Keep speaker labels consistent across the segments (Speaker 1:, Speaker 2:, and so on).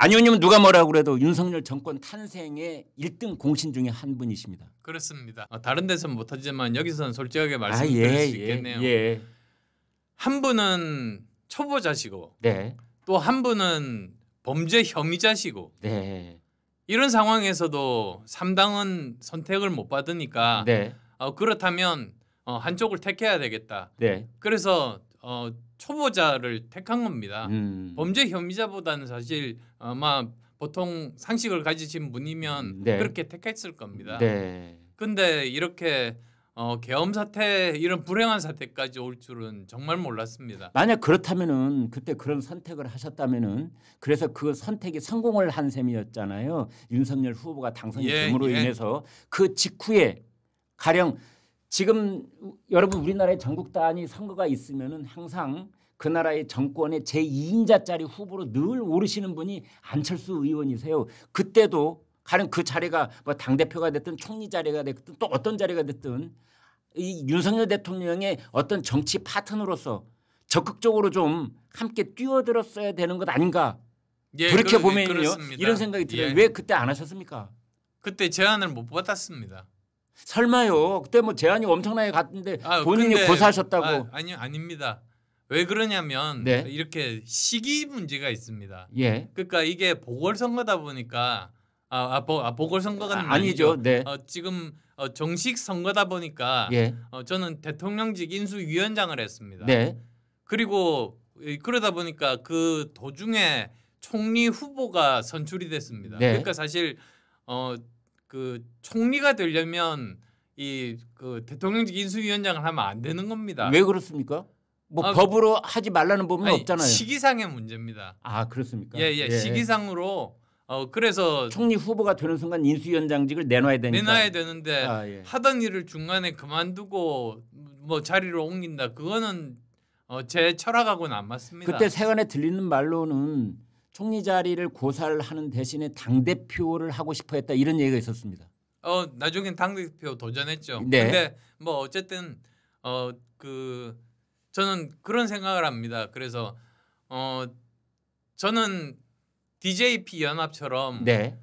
Speaker 1: 안 의원님은 누가 뭐라고 그래도 윤석열 정권 탄생의 1등 공신 중에 한 분이십니다.
Speaker 2: 그렇습니다. 다른 데서는 못하지만 여기서는 솔직하게 말씀드릴 수 있겠네요.
Speaker 1: 예.
Speaker 2: 한 분은 초보자시고
Speaker 1: 네.
Speaker 2: 또 한 분은 범죄 혐의자시고
Speaker 1: 네.
Speaker 2: 이런 상황에서도 3당은 선택을 못 받으니까
Speaker 1: 네.
Speaker 2: 그렇다면 한쪽을 택해야 되겠다.
Speaker 1: 네.
Speaker 2: 그래서 초보자를 택한 겁니다. 범죄 혐의자보다는 사실 아마 보통 상식을 가지신 분이면
Speaker 1: 네.
Speaker 2: 그렇게 택했을 겁니다.
Speaker 1: 네.
Speaker 2: 근데 이렇게 계엄 사태 이런 불행한 사태까지 올 줄은 정말 몰랐습니다.
Speaker 1: 만약 그렇다면은 그때 그런 선택을 하셨다면은 그래서 그 선택이 성공을 한 셈이었잖아요. 윤석열 후보가 당선이 됨으로 인해서 그 직후에 가령 지금 여러분 우리나라의 전국 단위 선거가 있으면은 항상 그 나라의 정권의 제2인자짜리 후보로 늘 오르시는 분이 안철수 의원이세요. 그때도 가령 그 자리가 뭐 당대표가 됐든 총리 자리가 됐든 또 어떤 자리가 됐든 이 윤석열 대통령의 어떤 정치 파트너로서 적극적으로 좀 함께 뛰어들었어야 되는 것 아닌가. 그렇게 보면요. 이런 생각이 들어요. 왜 그때 안 하셨습니까?
Speaker 2: 그때 제안을 못 받았습니다.
Speaker 1: 설마요. 그때 뭐 제안이 엄청나게 갔는데 본인이 고사하셨다고.
Speaker 2: 아닙니다. 왜 그러냐면
Speaker 1: 네.
Speaker 2: 이렇게 시기 문제가 있습니다.
Speaker 1: 예.
Speaker 2: 그러니까 이게 보궐선거다 보니까 보궐선거가
Speaker 1: 아니죠. 네.
Speaker 2: 지금 정식 선거다 보니까
Speaker 1: 예.
Speaker 2: 저는 대통령직 인수위원장을 했습니다.
Speaker 1: 네.
Speaker 2: 그리고 그러다 보니까 그 도중에 총리 후보가 선출이 됐습니다.
Speaker 1: 네.
Speaker 2: 그러니까 사실 그 총리가 되려면 그 대통령직 인수위원장을 하면 안 되는 겁니다.
Speaker 1: 왜 그렇습니까? 뭐 법으로 하지 말라는 법은 없잖아요.
Speaker 2: 시기상의 문제입니다.
Speaker 1: 아 그렇습니까?
Speaker 2: 예. 시기상으로 그래서
Speaker 1: 총리 후보가 되는 순간 인수위원장직을 내놔야 되니까.
Speaker 2: 내놔야 되는데 하던 일을 중간에 그만두고 뭐 자리를 옮긴다. 그거는 제 철학하고는 안 맞습니다.
Speaker 1: 그때 세간에 들리는 말로는 총리 자리를 고사를 하는 대신에 당대표를 하고 싶어 했다 이런 얘기가 있었습니다.
Speaker 2: 나중엔 당대표 도전했죠.
Speaker 1: 네.
Speaker 2: 근데 뭐 어쨌든 저는 그런 생각을 합니다. 그래서 저는 DJP 연합처럼
Speaker 1: 네.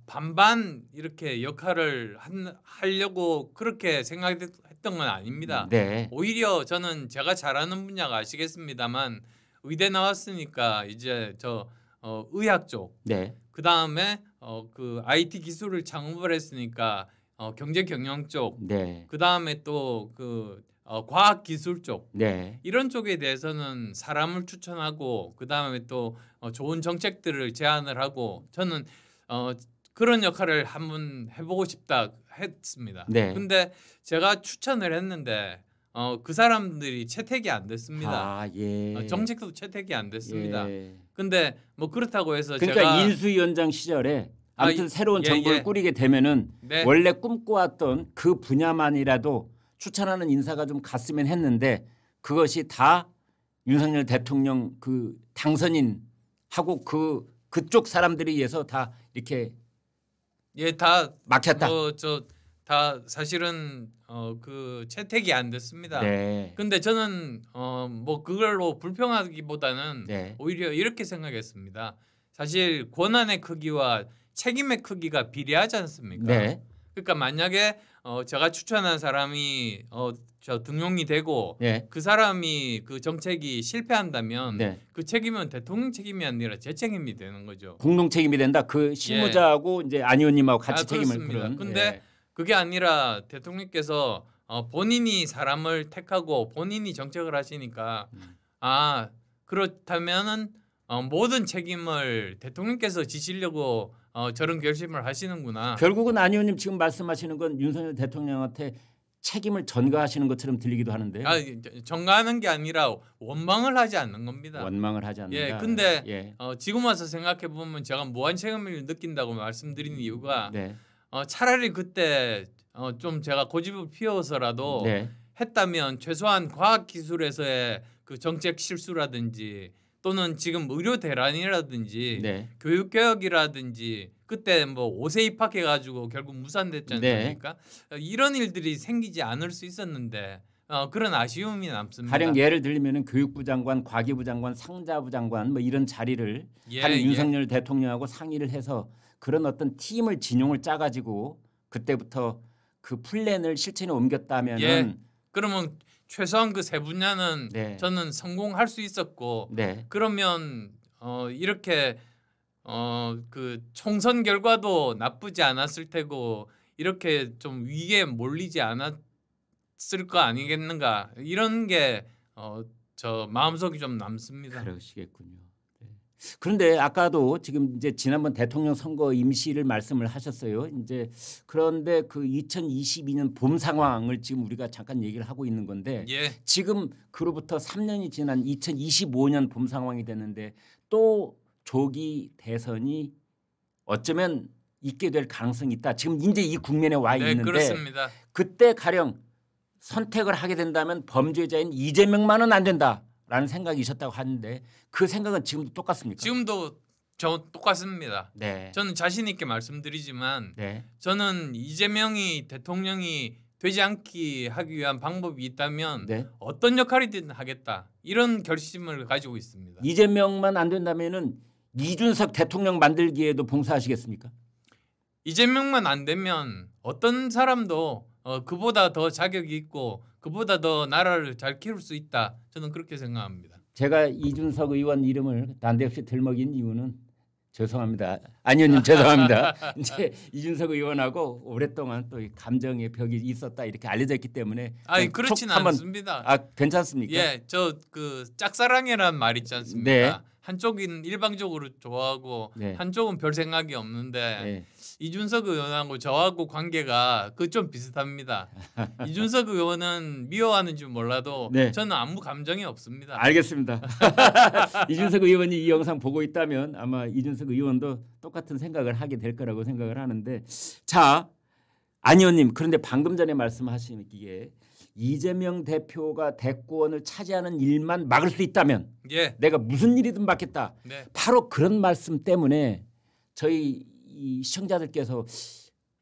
Speaker 2: 반반 이렇게 역할을 하려고 그렇게 생각했던 건 아닙니다.
Speaker 1: 네.
Speaker 2: 오히려 저는 제가 잘하는 분야가 아시겠습니다만 의대 나왔으니까 이제 저 의학 쪽,
Speaker 1: 네.
Speaker 2: 그 다음에 그 IT 기술을 창업을 했으니까 경제 경영 쪽,
Speaker 1: 네.
Speaker 2: 그 다음에 또 그 과학 기술 쪽,
Speaker 1: 네.
Speaker 2: 이런 쪽에 대해서는 사람을 추천하고 그 다음에 또 좋은 정책들을 제안을 하고 저는 그런 역할을 한번 해보고 싶다 했습니다.
Speaker 1: 네.
Speaker 2: 근데 제가 추천을 했는데 그 사람들이 채택이 안 됐습니다. 정책도 채택이 안 됐습니다. 근데 뭐 그렇다고 해서
Speaker 1: 그러니까
Speaker 2: 제가
Speaker 1: 인수위원장 시절에 아무튼 새로운 정부를 꾸리게 되면은 원래 꿈꿔왔던 그 분야만이라도 추천하는 인사가 좀 갔으면 했는데 그것이 다 윤석열 대통령 그 당선인하고 그쪽 사람들에 의해서 다 이렇게
Speaker 2: 다
Speaker 1: 막혔다.
Speaker 2: 다 사실은 그 채택이 안 됐습니다.
Speaker 1: 네.
Speaker 2: 근데 저는 뭐 그걸로 불평하기보다는
Speaker 1: 네.
Speaker 2: 오히려 이렇게 생각했습니다. 사실 권한의 크기와 책임의 크기가 비례하지 않습니까?
Speaker 1: 네.
Speaker 2: 그러니까 만약에 제가 추천한 사람이 등용이 되고 그 사람이 그 정책이 실패한다면 그 책임은 대통령 책임이 아니라 제 책임이 되는 거죠.
Speaker 1: 공동 책임이 된다. 그 실무자하고 이제 안 의원님하고 같이 책임을 그런.
Speaker 2: 근데 그게 아니라 대통령께서 본인이 사람을 택하고 본인이 정책을 하시니까 그렇다면은 모든 책임을 대통령께서 지시려고 저런 결심을 하시는구나.
Speaker 1: 결국은 안 의원님 지금 말씀하시는 건 윤석열 대통령한테 책임을 전가하시는 것처럼 들리기도 하는데요.
Speaker 2: 전가하는 게 아니라 원망을 하지 않는 겁니다.
Speaker 1: 원망을 하지 않는다.
Speaker 2: 근데 지금 와서 생각해 보면 제가 무한 책임을 느낀다고 말씀드리는 이유가 차라리 그때 좀 제가 고집을 피워서라도 했다면 최소한 과학기술에서의 그 정책 실수라든지 또는 지금 의료 대란이라든지 교육개혁이라든지 그때 뭐 5세 입학해가지고 결국 무산됐지 않습니까? 이런 일들이 생기지 않을 수 있었는데 그런 아쉬움이 남습니다.
Speaker 1: 가령 예를 들면은 교육부 장관, 과기부 장관, 상자부 장관 뭐 이런 자리를 한 윤석열 대통령하고 상의를 해서 그런 어떤 팀을 진용을 짜가지고 그때부터 그 플랜을 실천에 옮겼다면은
Speaker 2: 그러면 최소한 그 세 분야는 저는 성공할 수 있었고 그러면 이렇게 그 총선 결과도 나쁘지 않았을 테고 이렇게 좀 위기에 몰리지 않았을 거 아니겠는가 이런 게 저 마음속이 좀 남습니다.
Speaker 1: 그러시겠군요. 그런데 아까도 지금 이제 지난번 대통령 선거 임시를 말씀을 하셨어요. 이제 그런데 그 2022년 봄 상황을 지금 우리가 잠깐 얘기를 하고 있는 건데 지금 그로부터 3년이 지난 2025년 봄 상황이 됐는데 또 조기 대선이 어쩌면 있게 될 가능성이 있다. 지금 이제 이 국면에 와 있는데
Speaker 2: 그렇습니다.
Speaker 1: 그때 가령 선택을 하게 된다면 범죄자인 이재명만은 안 된다라는 생각이셨다고 하는데 그 생각은 지금도 똑같습니까?
Speaker 2: 지금도 저 똑같습니다. 저는 자신 있게 말씀드리지만 저는 이재명이 대통령이 되지 않게 하기 위한 방법이 있다면 어떤 역할이든 하겠다 이런 결심을 가지고 있습니다.
Speaker 1: 이재명만 안 된다면은 이준석 대통령 만들기에도 봉사하시겠습니까?
Speaker 2: 이재명만 안 되면 어떤 사람도 그보다 더 자격이 있고 그보다 더 나라를 잘 키울 수 있다. 저는 그렇게 생각합니다.
Speaker 1: 제가 이준석 의원 이름을 난데없이 들먹인 이유는 죄송합니다. 안 의원님 죄송합니다. 이제 이준석 의원하고 오랫동안 또 감정의 벽이 있었다 이렇게 알려져 있기 때문에
Speaker 2: 그렇지는 않습니다.
Speaker 1: 괜찮습니까?
Speaker 2: 저 그 짝사랑이라는 말 있지 않습니까? 한쪽은 일방적으로 좋아하고 한쪽은 별 생각이 없는데 이준석 의원하고 저하고 관계가 좀 비슷합니다. 이준석 의원은 미워하는지 몰라도 저는 아무 감정이 없습니다.
Speaker 1: 알겠습니다. 이준석 의원이 이 영상 보고 있다면 아마 이준석 의원도 똑같은 생각을 하게 될 거라고 생각을 하는데 자, 안 의원님 그런데 방금 전에 말씀하시기에 이재명 대표가 대권을 차지하는 일만 막을 수 있다면 내가 무슨 일이든 막겠다. 바로 그런 말씀 때문에 저희 이 시청자들께서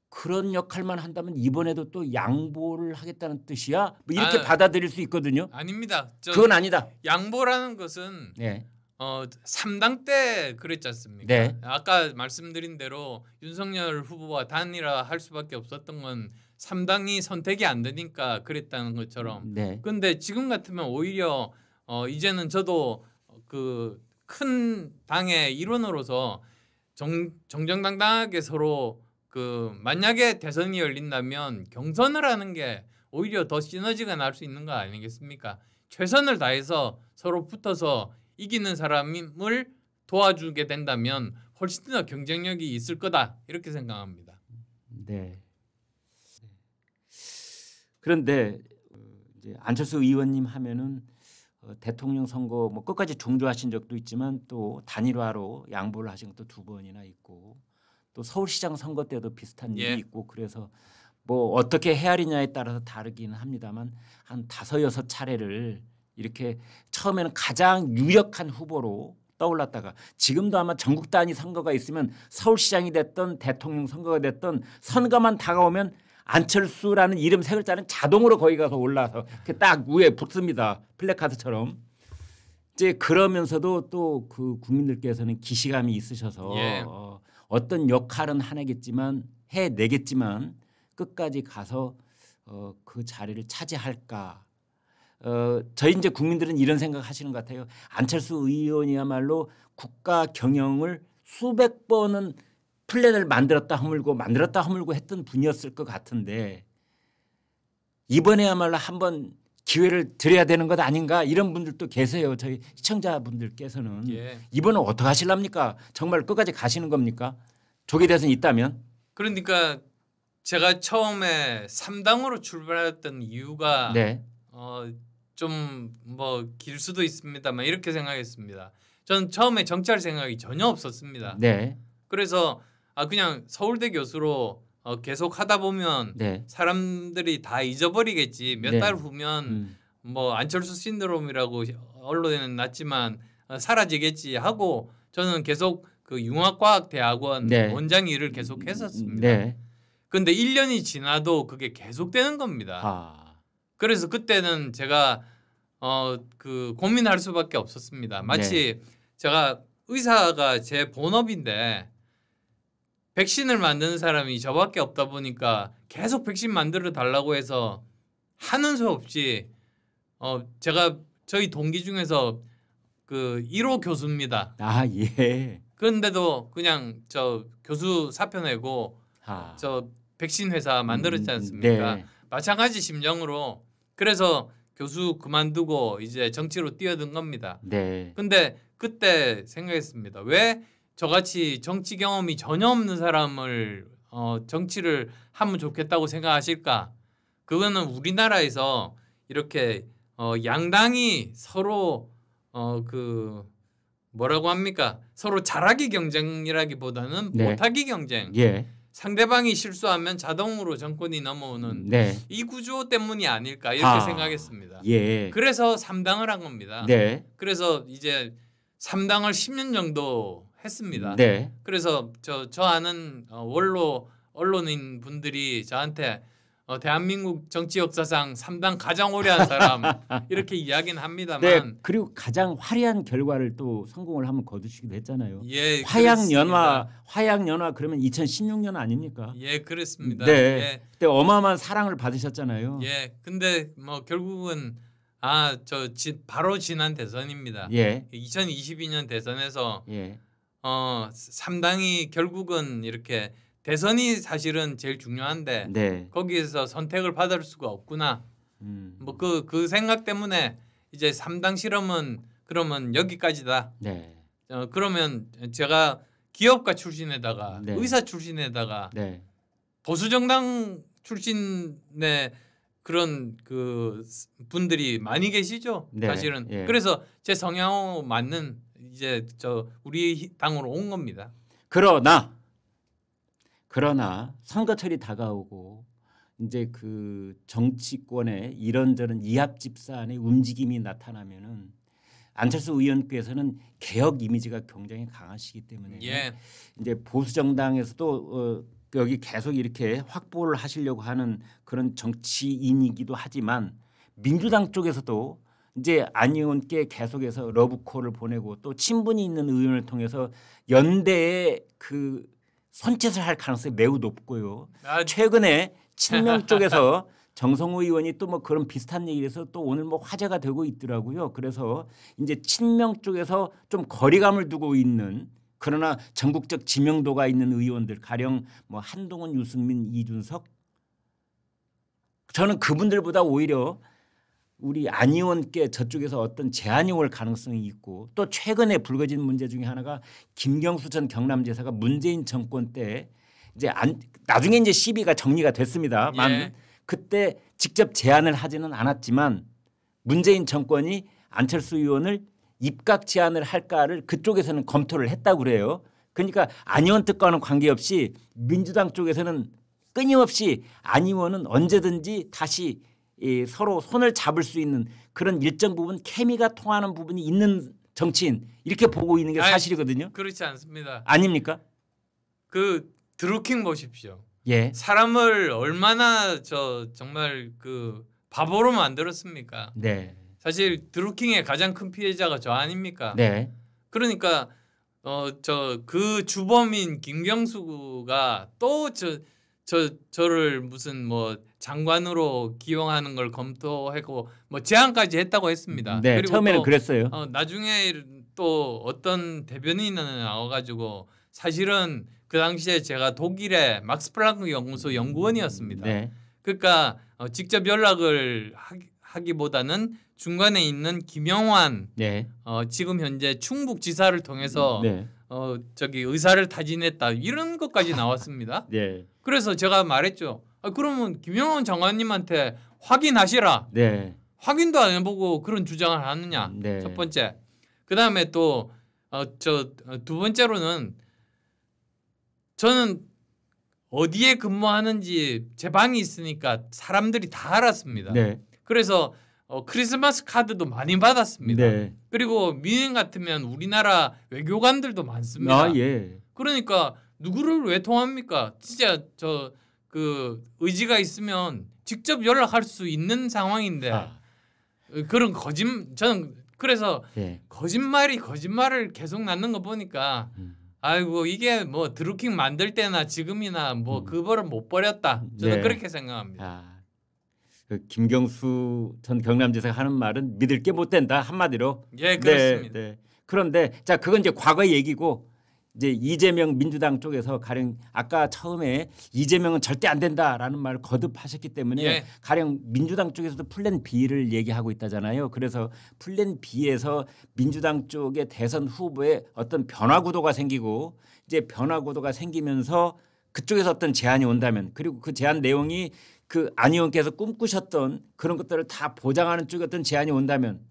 Speaker 1: 그런 역할만 한다면 이번에도 또 양보를 하겠다는 뜻이야? 뭐 이렇게 받아들일 수 있거든요.
Speaker 2: 아닙니다.
Speaker 1: 그건 아니다.
Speaker 2: 양보라는 것은 3당 때 그랬지 않습니까? 아까 말씀드린 대로 윤석열 후보와 단일화 할 수밖에 없었던 건 3당이 선택이 안 되니까 그랬다는 것처럼. 그런데 지금 같으면 오히려 이제는 저도 그 큰 당의 일원으로서 정정당당하게 서로 그 만약에 대선이 열린다면 경선을 하는 게 오히려 더 시너지가 날 수 있는 거 아니겠습니까? 최선을 다해서 서로 붙어서 이기는 사람을 도와주게 된다면 훨씬 더 경쟁력이 있을 거다 이렇게 생각합니다.
Speaker 1: 그런데 이제 안철수 의원님 하면은 대통령 선거 뭐 끝까지 종주하신 적도 있지만 또 단일화로 양보를 하신 것도 2번이나 있고 또 서울시장 선거 때도 비슷한 일이 있고 그래서 뭐 어떻게 헤아리냐에 따라서 다르기는 합니다만 한 5-6차례를 이렇게 처음에는 가장 유력한 후보로 떠올랐다가 지금도 아마 전국 단위 선거가 있으면 서울시장이 됐던 대통령 선거가 됐던 선거만 다가오면 안철수라는 이름 3글자는 자동으로 거기 가서 올라서 딱 위에 붙습니다. 플래카드처럼. 이제 그러면서도 또 그 국민들께서는 기시감이 있으셔서 어떤 역할은 해내겠지만 끝까지 가서 그 자리를 차지할까. 저희 이제 국민들은 이런 생각하시는 것 같아요. 안철수 의원이야말로 국가 경영을 수백 번은 플랜을 만들었다 허물고 했던 분이었을 것 같은데 이번에야말로 한번 기회를 드려야 되는 것 아닌가 이런 분들도 계세요. 저희 시청자분들께서는 이번은 어떻게 하실랍니까? 정말 끝까지 가시는 겁니까? 조기 대선이 있다면?
Speaker 2: 그러니까 제가 처음에 3당으로 출발했던 이유가 좀 뭐 길 수도 있습니다만 이렇게 생각했습니다. 저는 처음에 정치할 생각이 전혀 없었습니다. 그래서 그냥 서울대 교수로 계속 하다 보면 사람들이 다 잊어버리겠지. 몇 달 후면 뭐 안철수 신드롬이라고 언론에는 났지만 사라지겠지 하고 저는 계속 그 융합과학대학원 원장 일을 계속 했었습니다. 그런데 1년이 지나도 그게 계속되는 겁니다. 그래서 그때는 제가 그 고민할 수밖에 없었습니다. 마치 제가 의사가 제 본업인데 백신을 만드는 사람이 저밖에 없다 보니까 계속 백신 만들어 달라고 해서 하는 수 없이 제가 저희 동기 중에서 그 1호 교수입니다.
Speaker 1: 아 예.
Speaker 2: 그런데도 그냥 저 교수 사표 내고 저 백신 회사 만들었지 않습니까?
Speaker 1: 네.
Speaker 2: 마찬가지 심정으로 그래서 교수 그만두고 이제 정치로 뛰어든 겁니다.
Speaker 1: 네.
Speaker 2: 근데 그때 생각했습니다. 왜 저같이 정치 경험이 전혀 없는 사람을 정치를 하면 좋겠다고 생각하실까? 그거는 우리나라에서 이렇게 양당이 서로 그 뭐라고 합니까? 서로 잘하기 경쟁이라기보다는 못하기 경쟁.
Speaker 1: 예.
Speaker 2: 상대방이 실수하면 자동으로 정권이 넘어오는 이 구조 때문이 아닐까 이렇게 생각했습니다.
Speaker 1: 예.
Speaker 2: 그래서 3당을 한 겁니다.
Speaker 1: 네.
Speaker 2: 그래서 이제 3당을 10년 정도 했습니다.
Speaker 1: 네.
Speaker 2: 그래서 저 아는 원로 언론인 분들이 저한테 대한민국 정치 역사상 3당 가장 오래 한 사람 이렇게 이야기는 합니다만
Speaker 1: 네. 그리고 가장 화려한 결과를 또 성공을 한번 거두시기도 했잖아요.
Speaker 2: 예,
Speaker 1: 화양연화 그러면 2016년 아닙니까?
Speaker 2: 예, 그렇습니다.
Speaker 1: 네.
Speaker 2: 예.
Speaker 1: 그때 어마어마한 사랑을 받으셨잖아요.
Speaker 2: 예. 근데 뭐 결국은 바로 지난 대선입니다.
Speaker 1: 예.
Speaker 2: 2022년 대선에서
Speaker 1: 예.
Speaker 2: 3당이 결국은 이렇게 대선이 사실은 제일 중요한데 거기에서 선택을 받을 수가 없구나. 뭐 그 생각 때문에 이제 3당 실험은 그러면 여기까지다.
Speaker 1: 네.
Speaker 2: 그러면 제가 기업가 출신에다가 의사 출신에다가 보수 정당 출신의 그런 그 분들이 많이 계시죠. 사실은. 그래서 제 성향 맞는 이제 우리 당으로 온 겁니다.
Speaker 1: 그러나 선거철이 다가오고 이제 그 정치권의 이런저런 이합집산의 움직임이 나타나면은 안철수 의원께서는 개혁 이미지가 굉장히 강하시기 때문에 이제 보수 정당에서도 여기 계속 이렇게 확보를 하시려고 하는 그런 정치인이기도 하지만 민주당 쪽에서도 이제 안 의원께 계속해서 러브콜을 보내고 또 친분이 있는 의원을 통해서 연대에 그 손짓을 할 가능성이 매우 높고요. 최근에 친명 쪽에서 정성호 의원이 또 뭐 그런 비슷한 얘기를 해서 또 오늘 뭐 화제가 되고 있더라고요. 그래서 이제 친명 쪽에서 좀 거리감을 두고 있는 그러나 전국적 지명도가 있는 의원들 가령 뭐 한동훈, 유승민, 이준석 저는 그분들보다 오히려 우리 안 의원께 저쪽에서 어떤 제안이 올 가능성이 있고 또 최근에 불거진 문제 중에 하나가 김경수 전 경남지사가 문재인 정권 때 이제 나중에 이제 시비가 정리가 됐습니다만 그때 직접 제안을 하지는 않았지만 문재인 정권이 안철수 의원을 입각 제안을 할까를 그쪽에서는 검토를 했다고 그래요. 그러니까 안 의원 뜻과는 관계없이 민주당 쪽에서는 끊임없이 안 의원은 언제든지 다시 서로 손을 잡을 수 있는 그런 일정 부분 케미가 통하는 부분이 있는 정치인 이렇게 보고 있는 게 사실이거든요.
Speaker 2: 그렇지 않습니다.
Speaker 1: 아닙니까?
Speaker 2: 그 드루킹 보십시오.
Speaker 1: 예.
Speaker 2: 사람을 얼마나 정말 그 바보로 만들었습니까?
Speaker 1: 네.
Speaker 2: 사실 드루킹의 가장 큰 피해자가 저 아닙니까?
Speaker 1: 네.
Speaker 2: 그러니까 그 주범인 김경수가 또 저를 무슨 뭐 장관으로 기용하는 걸 검토하고 뭐 제안까지 했다고 했습니다.
Speaker 1: 네,
Speaker 2: 그리고
Speaker 1: 처음에는
Speaker 2: 또,
Speaker 1: 그랬어요.
Speaker 2: 나중에 또 어떤 대변인이 나와가지고 사실은 그 당시에 제가 독일의 막스 플랑크 연구소 연구원이었습니다.
Speaker 1: 네.
Speaker 2: 그러니까 직접 연락을 하기보다는 중간에 있는 김영환 지금 현재 충북지사를 통해서 의사를 타진했다 이런 것까지 나왔습니다.
Speaker 1: 네.
Speaker 2: 그래서 제가 말했죠. 그러면 김영환 장관님한테 확인하시라. 확인도 안 해보고 그런 주장을 하느냐. 첫 번째. 그다음에 또 두 번째로는 저는 어디에 근무하는지 제 방이 있으니까 사람들이 다 알았습니다. 그래서 크리스마스 카드도 많이 받았습니다. 그리고 미행 같으면 우리나라 외교관들도 많습니다. 그러니까 누구를 왜 통합니까? 진짜 그 의지가 있으면 직접 연락할 수 있는 상황인데 그런 저는 그래서 거짓말을 계속 낳는 거 보니까 아이고 이게 뭐 드루킹 만들 때나 지금이나 뭐 그거를 못 버렸다. 저는 그렇게 생각합니다.
Speaker 1: 그 김경수 전 경남지사가 하는 말은 믿을 게 못 된다 한마디로.
Speaker 2: 예, 그렇습니다.
Speaker 1: 그런데 자 그건 이제 과거 얘기고 이제 이재명 민주당 쪽에서 가령 아까 처음에 이재명은 절대 안 된다라는 말을 거듭하셨기 때문에 가령 민주당 쪽에서도 플랜 B를 얘기하고 있다잖아요. 그래서 플랜 B에서 민주당 쪽의 대선 후보에 어떤 변화 구도가 생기고 이제 변화 구도가 생기면서 그쪽에서 어떤 제안이 온다면 그리고 그 제안 내용이 그 안 의원께서 꿈꾸셨던 그런 것들을 다 보장하는 쪽의 어떤 제안이 온다면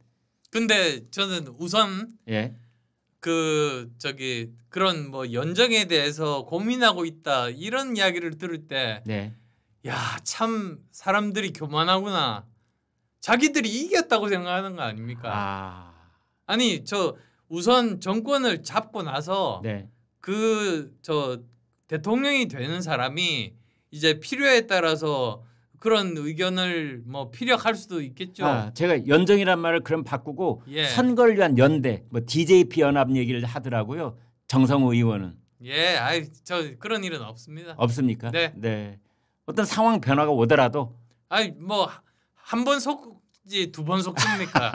Speaker 2: 근데 저는 우선 그런 뭐 연정에 대해서 고민하고 있다 이런 이야기를 들을 때 야, 참 사람들이 교만하구나. 자기들이 이겼다고 생각하는 거 아닙니까? 아니 저 우선 정권을 잡고 나서 대통령이 되는 사람이 이제 필요에 따라서 그런 의견을 뭐 피력할 수도 있겠죠.
Speaker 1: 제가 연정이란 말을 그럼 바꾸고 선거를 위한 연대, 뭐 DJP 연합 얘기를 하더라고요. 정성호 의원은.
Speaker 2: 저 그런 일은 없습니다.
Speaker 1: 없습니까? 네. 어떤 상황 변화가 오더라도.
Speaker 2: 뭐 한 번 속지 두 번 속습니까?